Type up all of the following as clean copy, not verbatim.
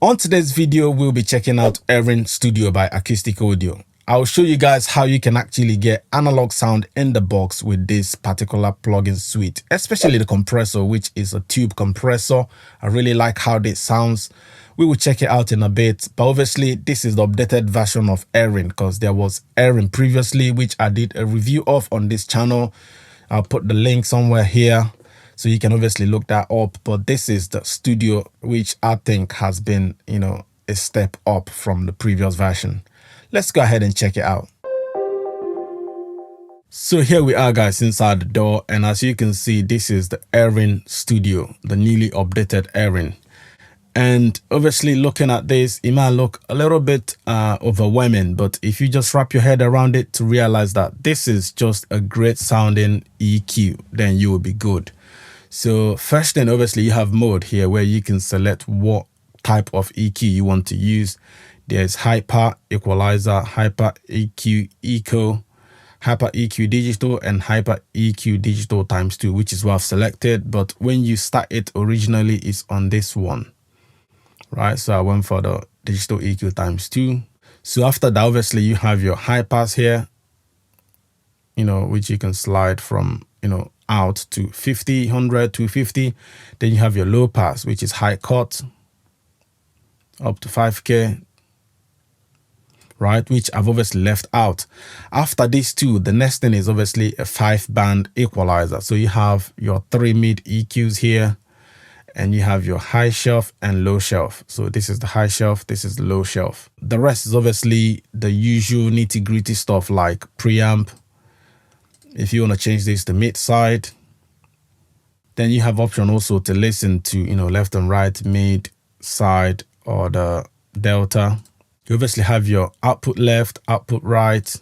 On today's video, we'll be checking out Erin Studio by Acustica Audio. I'll show you guys how you can actually get analog sound in the box with this particular plugin suite, especially the compressor, which is a tube compressor. I really like how this sounds. We will check it out in a bit, but obviously this is the updated version of Erin because there was Erin previously, which I did a review of on this channel. I'll put the link somewhere here, so you can obviously look that up. But this is the studio, which I think has been, a step up from the previous version. Let's go ahead and check it out. So here we are, guys, inside the door. And as you can see, this is the Erin Studio, the newly updated Erin. And obviously looking at this, it might look a little bit overwhelming, but if you just wrap your head around it to realize that this is just a great sounding EQ, then you will be good. So first thing, obviously you have mode here where you can select what type of EQ you want to use. There's hyper, equalizer, hyper EQ, eco, hyper EQ digital, and hyper EQ digital ×2, which is what I've selected. But when you start it originally, it's on this one, right? So I went for the digital EQ ×2. So after that, obviously you have your high pass here, which you can slide from, out to 50, 100, 250. Then you have your low pass, which is high cut, up to 5K, right? Which I've obviously left out. After these two, the next thing is obviously a 5-band equalizer. So you have your 3 mid EQs here, and you have your high shelf and low shelf. So this is the high shelf, this is the low shelf. The rest is obviously the usual nitty-gritty stuff like preamp. If you want to change this to mid side, then you have option also to listen to, left and right, mid, side, or the delta. You obviously have your output left, output right.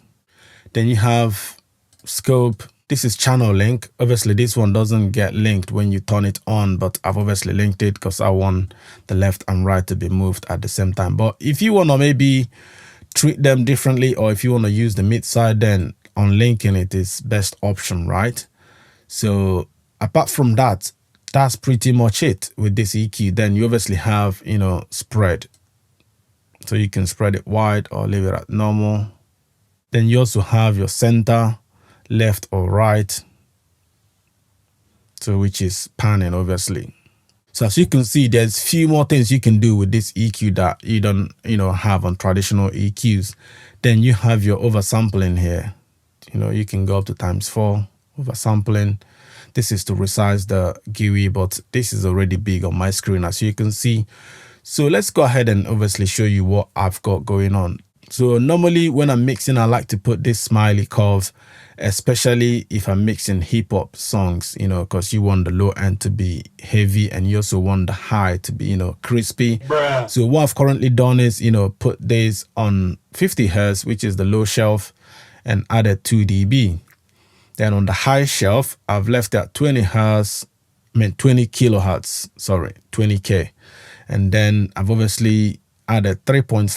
Then you have scope. This is channel link. Obviously this one doesn't get linked when you turn it on, but I've obviously linked it because I want the left and right to be moved at the same time. But if you want to maybe treat them differently, or if you want to use the mid side, then unlinking it is best option, right? So apart from that, that's pretty much it with this EQ. Then you obviously have, spread. So you can spread it wide or leave it at normal. Then you also have your center, left or right. So which is panning, obviously. So as you can see, there's few more things you can do with this EQ that you don't, have on traditional EQs. Then you have your oversampling here. You can go up to ×4 oversampling. This is to resize the GUI, but this is already big on my screen, as you can see. So let's go ahead and obviously show you what I've got going on. So normally when I'm mixing, I like to put this smiley curve, especially if I'm mixing hip hop songs, because you want the low end to be heavy and you also want the high to be, crispy. Bruh. So what I've currently done is, put this on 50 Hz, which is the low shelf, and added 2 dB. Then on the high shelf, I've left at 20 Hz, 20 kilohertz, sorry, 20K. And then I've obviously added 3.5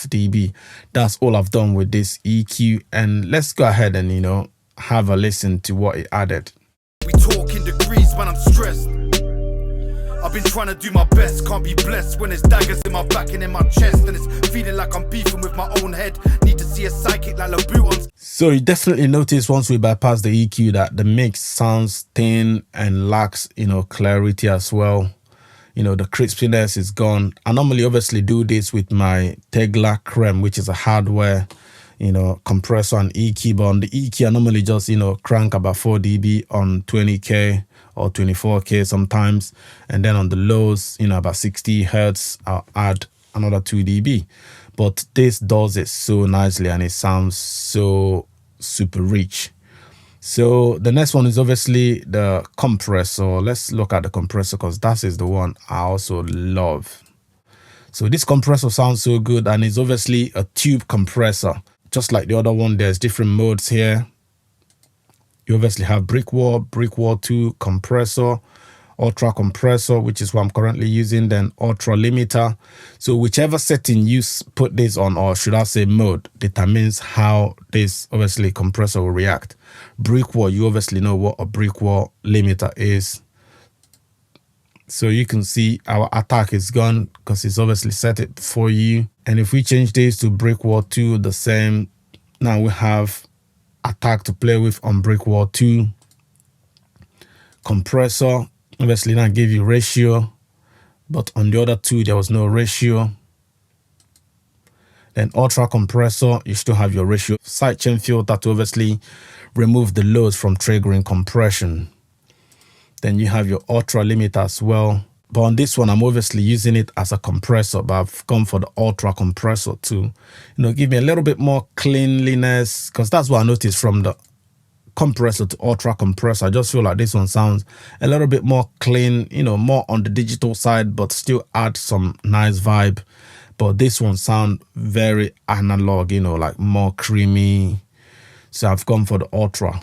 dB. That's all I've done with this EQ. And let's go ahead and, have a listen to what it added. We talk in degrees when I'm stressed. I've been trying to do my best, can't be blessed when there's daggers in my back and in my chest, and it's feeling like I'm beefing with my own head. Need to see a psychic like LaBoot on. So you definitely notice once we bypass the EQ that the mix sounds thin and lacks, clarity as well. The crispiness is gone. I normally obviously do this with my Tegla Creme, which is a hardware, compressor and EQ. But on the EQ, I normally just, crank about 4 dB on 20K or 24K sometimes. And then on the lows, about 60 Hertz, I'll add another 2 dB. But this does it so nicely and it sounds so super rich. So the next one is obviously the compressor. Let's look at the compressor because that is the one I also love. So this compressor sounds so good, and it's obviously a tube compressor. Just like the other one, there's different modes here. You obviously have brick wall 2, compressor, ultra compressor, which is what I'm currently using, then ultra limiter. So whichever setting you put this on, or should I say mode, determines how this obviously compressor will react. Brick wall, you obviously know what a brick wall limiter is. So you can see our attack is gone because it's obviously set it for you. And if we change this to Brick Wall 2, the same. Now we have attack to play with on Brick Wall 2. Compressor, obviously now give you ratio, but on the other two there was no ratio. Then ultra compressor, you still have your ratio. Sidechain filter to obviously remove the loads from triggering compression. Then you have your ultra limiter as well. But on this one, I'm obviously using it as a compressor, but I've gone for the ultra compressor to, give me a little bit more cleanliness, because that's what I noticed from the compressor to ultra compressor. I just feel like this one sounds a little bit more clean, more on the digital side, but still add some nice vibe. But this one sound very analog, like more creamy. So I've gone for the ultra.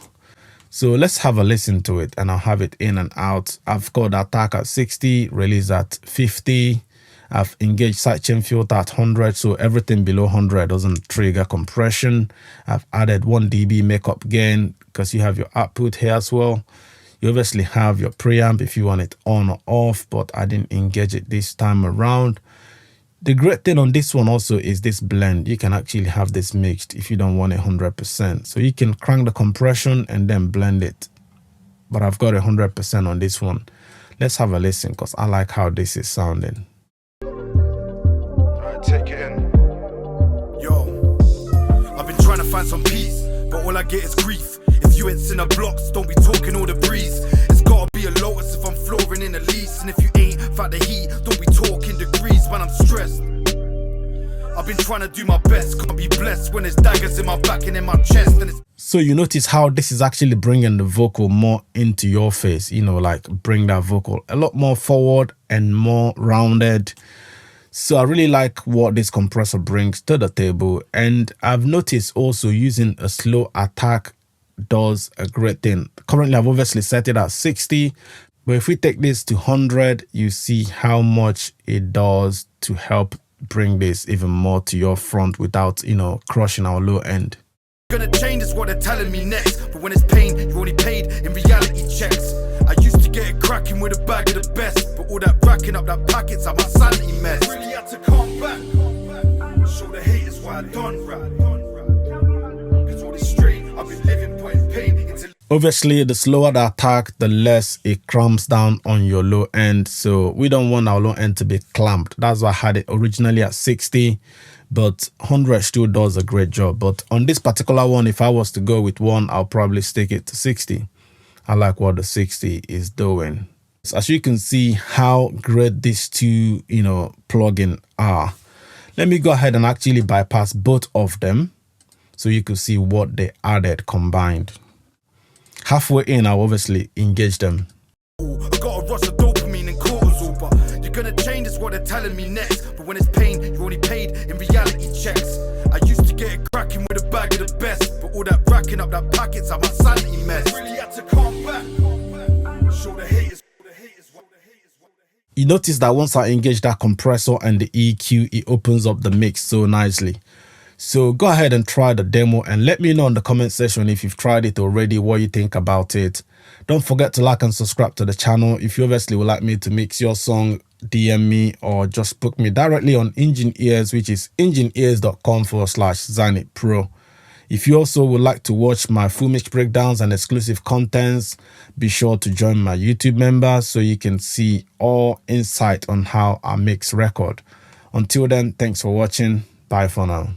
So let's have a listen to it and I'll have it in and out. I've got the attack at 60, release at 50. I've engaged sidechain filter at 100, so everything below 100 doesn't trigger compression. I've added 1 dB makeup gain because you have your output here as well. You obviously have your preamp if you want it on or off, but I didn't engage it this time around. The great thing on this one also is this blend. You can actually have this mixed if you don't want it 100%. So you can crank the compression and then blend it. But I've got 100% on this one. Let's have a listen because I like how this is sounding. Alright, take it in. Yo, I've been trying to find some peace, but all I get is grief. If you ain't seen the blocks, don't be talking all the breeze. It's gotta be a lotus if I'm flooring in the lease. And if you ain't felt the heat, don't be talking degrees when I'm stressed. I've been trying to do my best, can't be blessed when there's daggers in my back and in my chest. And it's so you notice how this is actually bringing the vocal more into your face, like bring that vocal a lot more forward and more rounded. So I really like what this compressor brings to the table. And I've noticed also using a slow attack does a great thing. Currently I've obviously set it at 60, but if we take this to 100, you see how much it does to help bring this even more to your front without crushing our low end. Gonna change is what they're telling me next, but when it's pain, you only paid in reality checks. I used to get it cracking with a bag of the best, but all that racking up that packets are my sanity mess. Really had to come back, show the haters why I done rap. Cause all this strain, I've been living putting pain into. Obviously, the slower the attack, the less it clamps down on your low end. So we don't want our low end to be clamped. That's why I had it originally at 60, but 100 still does a great job. But on this particular one, if I was to go with one, I'll probably stick it to 60. I like what the 60 is doing. So as you can see how great these two, plugins are. Let me go ahead and actually bypass both of them so you can see what they added combined. Halfway in, I'll obviously engage them. I got a rush of dopamine and cortisol, but you're gonna change is what they're telling me next. But when it's pain, you only paid in reality checks. I used to get it cracking with a bag of the best, but all that racking up that packets are my sanity mess. Really had to come back, show the haters. You notice that once I engage that compressor and the EQ, it opens up the mix so nicely. So go ahead and try the demo and let me know in the comment section if you've tried it already, what you think about it. Don't forget to like and subscribe to the channel. If you obviously would like me to mix your song, DM me or just book me directly on Engine Ears, which is engineears.com/Zany Pro. If you also would like to watch my full mix breakdowns and exclusive contents, be sure to join my YouTube members so you can see all insight on how I mix record. Until then, thanks for watching. Bye for now.